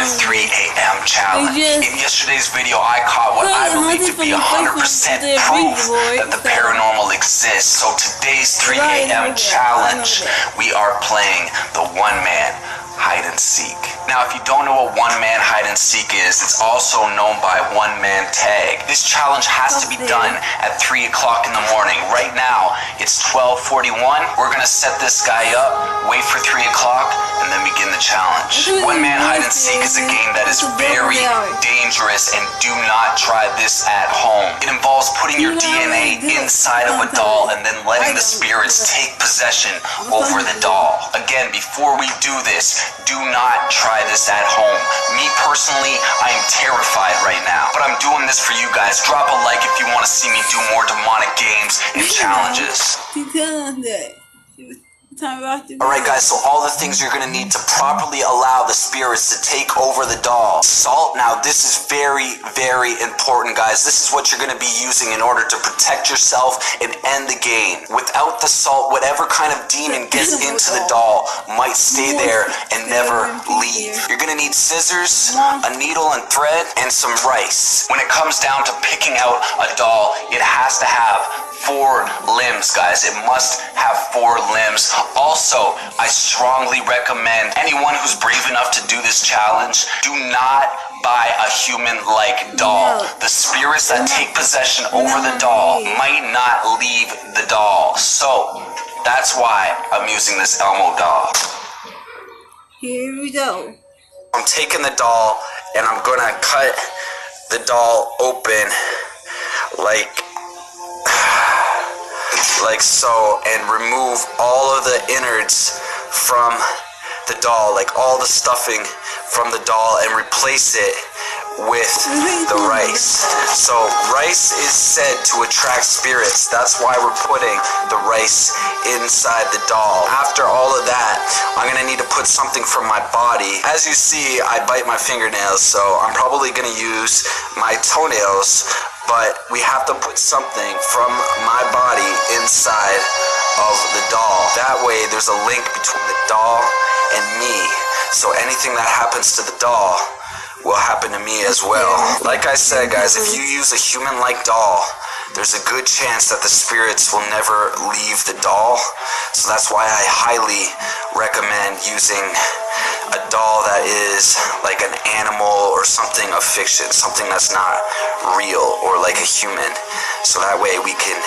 another 3 a.m. challenge. In yesterday's video, I caught what I believe to be 100% proof that the paranormal exists. So today's 3 a.m. challenge, we are playing the one-man hide and seek. Now, if you don't know what one-man hide and seek is, it's also known by one-man tag. This challenge has to be done at 3 o'clock in the morning. Right now, it's 12:41. We're gonna set this guy up, wait for 3 o'clock, and then begin the challenge. One-man hide and seek is a game that is very dangerous, and do not try this at home. It involves putting your DNA inside of a doll and then letting the spirits take possession over the doll. Again, before we do this, do not try this at home. Me personally, I am terrified right now, but I'm doing this for you guys. Drop a like if you want to see me do more demonic games and challenges. Alright guys, so all the things you're going to need to properly allow the spirits to take over the doll. Salt, now this is very, very important guys. This is what you're going to be using in order to protect yourself and end the game. Without the salt, whatever kind of demon gets into the doll might stay there and never leave. You're going to need scissors, a needle and thread, and some rice. When it comes down to picking out a doll, it has to have 4 limbs, guys. It must have 4 limbs. Also, I strongly recommend anyone who's brave enough to do this challenge, do not buy a human-like doll. The spirits that take possession over the doll might not leave the doll. So, that's why I'm using this Elmo doll. Here we go. I'm taking the doll and I'm gonna cut the doll open like so, and remove all of the innards from the doll, like all the stuffing from the doll, and replace it with the rice. So rice is said to attract spirits. That's why we're putting the rice inside the doll. After all of that, I'm gonna need to put something from my body. As you see, I bite my fingernails, so I'm probably gonna use my toenails, but we have to put something from my body inside of the doll. That way there's a link between the doll and me, so anything that happens to the doll will happen to me as well. Like I said guys, if you use a human-like doll, there's a good chance that the spirits will never leave the doll. So that's why I highly recommend using a doll that is like an animal or something of fiction, something that's not real or like a human. So that way we can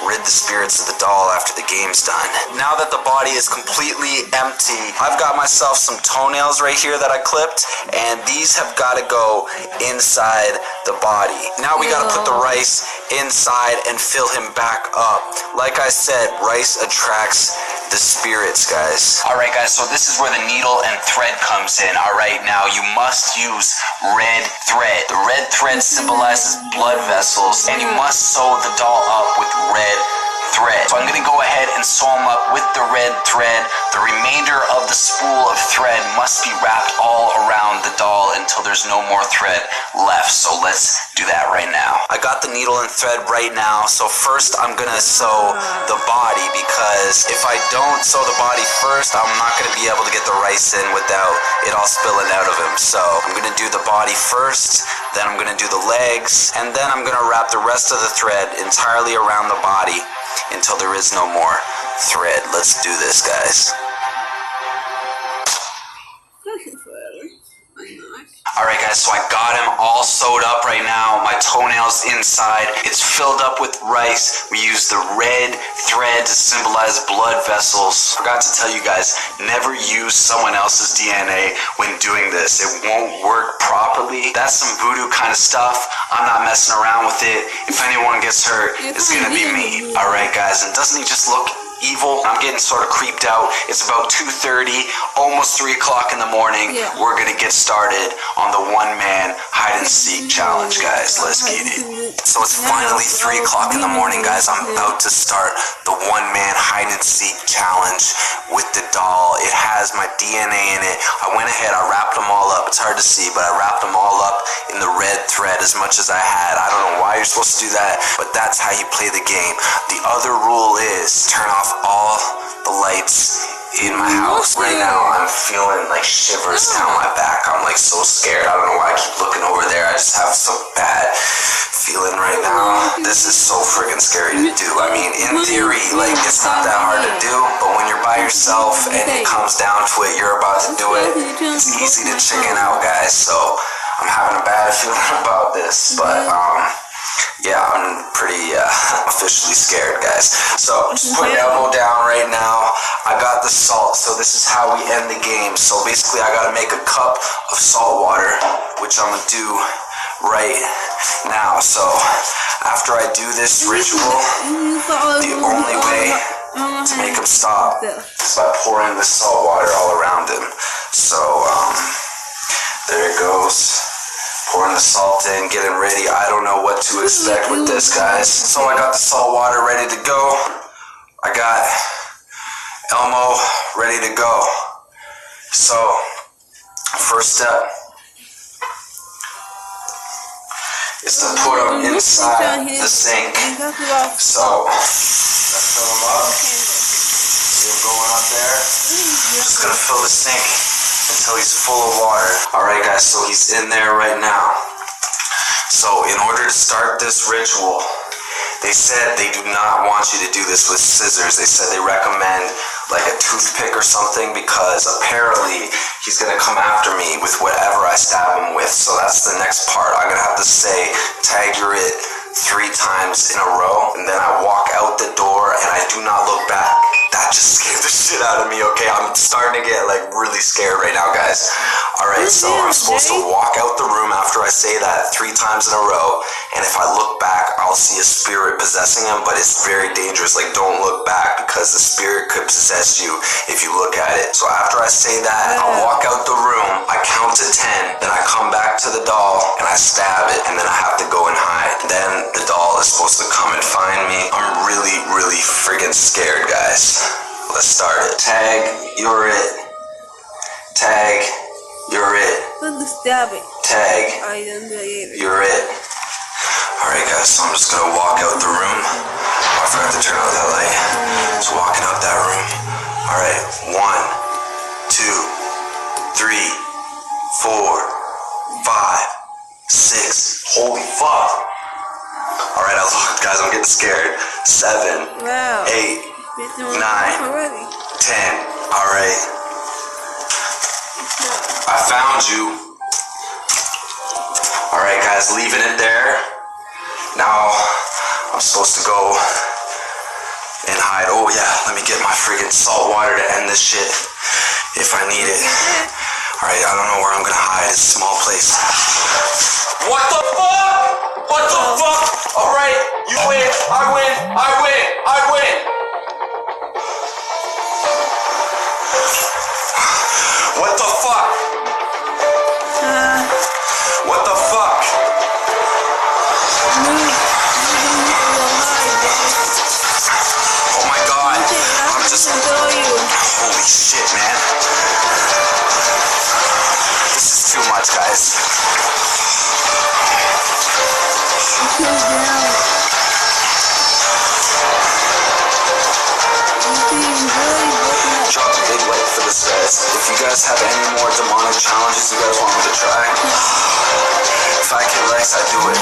rid the spirits of the doll after the game's done. Now that the body is completely empty, I've got myself some toenails right here that I clipped, and these have got to go inside the body. Now we got to put the rice inside and fill him back up. Like I said, rice attracts the spirits, guys. Alright guys, so this is where the needle and thread comes in. Alright, now you must use red thread. The red thread symbolizes blood vessels, and you must sew the doll up with red thread. So I'm going to go ahead and sew them up with the red thread. The remainder of the spool of thread must be wrapped all around the doll until there's no more thread left. So let's do that right now. I got the needle and thread right now. So first I'm going to sew the body, because if I don't sew the body first, I'm not going to be able to get the rice in without it all spilling out of him. So I'm going to do the body first, then I'm going to do the legs, and then I'm going to wrap the rest of the thread entirely around the body until there is no more thread. Let's do this, guys. Alright guys, so I got him all sewed up right now. My toenails inside. It's filled up with rice. We use the red thread to symbolize blood vessels. Forgot to tell you guys, never use someone else's DNA when doing this. It won't work properly. That's some voodoo kind of stuff. I'm not messing around with it. If anyone gets hurt, it's gonna be me. Alright guys, and doesn't he just look evil? I'm getting sort of creeped out. It's about 2:30, almost 3 o'clock in the morning. We're gonna get started on the one-man hide and seek challenge, guys. Let's get it. So it's finally 3 o'clock in the morning, guys. I'm about to start the one-man hide and seek challenge with the doll. It has my DNA in it. I went ahead, I wrapped them all up. It's hard to see, but I wrapped them all up in the red thread as much as I had. I don't know why you're supposed to do that, but that's how you play the game. The other rule is turn off all the lights in my house. Right now, I'm feeling like shivers down my back. I'm like so scared. I don't know why I keep looking over there. I just have some bad feeling right now. This is so friggin' scary to do. I mean, in theory, like, it's not that hard to do, but when you're by yourself and it comes down to it, you're about to do it, it's easy to chicken out, guys. So I'm having a bad feeling about this, but yeah, I'm pretty officially scared, guys. So just put Elmo down right now. I got the salt, so this is how we end the game. So basically, I gotta make a cup of salt water, which I'm gonna do right now. So after I do this ritual, the only way to make him stop is by pouring the salt water all around him. So there it goes. Pouring the salt in, getting ready. I don't know what to expect with this, guys. So I got the salt water ready to go. I got Elmo ready to go. So, first step is to put them inside the sink. So, let's fill them up. See him going up there? Just gonna fill the sink until he's full of water. Alright guys, so he's in there right now. So in order to start this ritual, they said they do not want you to do this with scissors. They said they recommend like a toothpick or something because apparently he's gonna come after me with whatever I stab him with. So that's the next part. I'm gonna have to say Tiger it 3 times in a row, and then I walk out the door and I do not look back. That just scared the shit out of me, okay? I'm starting to get like really scared right now, guys. Alright, so I'm supposed to walk out the room after I say that 3 times in a row, and if I look back, I'll see a spirit possessing him, but it's very dangerous. Like, don't look back because the spirit could possess you if you look at it. So after I say that, I'll walk out the room, I count to 10, then I come back to the doll and I stab it, and then I have to go and hide. Then the doll is supposed to come and find me. I'm really, really friggin' scared, guys. Let's start it. Tag, you're it. Tag, you're it. Tag, you're it. Alright guys, so I'm just gonna walk out the room. Oh, I forgot to turn out that light. Just walking out that room. Alright, 1, 2, 3, 4, 5, 6. Holy fuck. Alright, I looked, guys, I'm getting scared. 7, 8, 9, 10. Alright. I found you. Alright, guys, leaving it there. Now, I'm supposed to go and hide. Oh, yeah, let me get my friggin' salt water to end this shit if I need it. Alright, I don't know where I'm gonna hide. It's a small place. What the fuck? What the fuck? Alright, you win. I win. I win. I win. What the fuck? What the fuck? Oh my god. I'm just... Holy shit, man. This is too much, guys. Drop a big like for this, guys. If you guys have any more demonic challenges you guys want me to try, if I can Lex, I do it.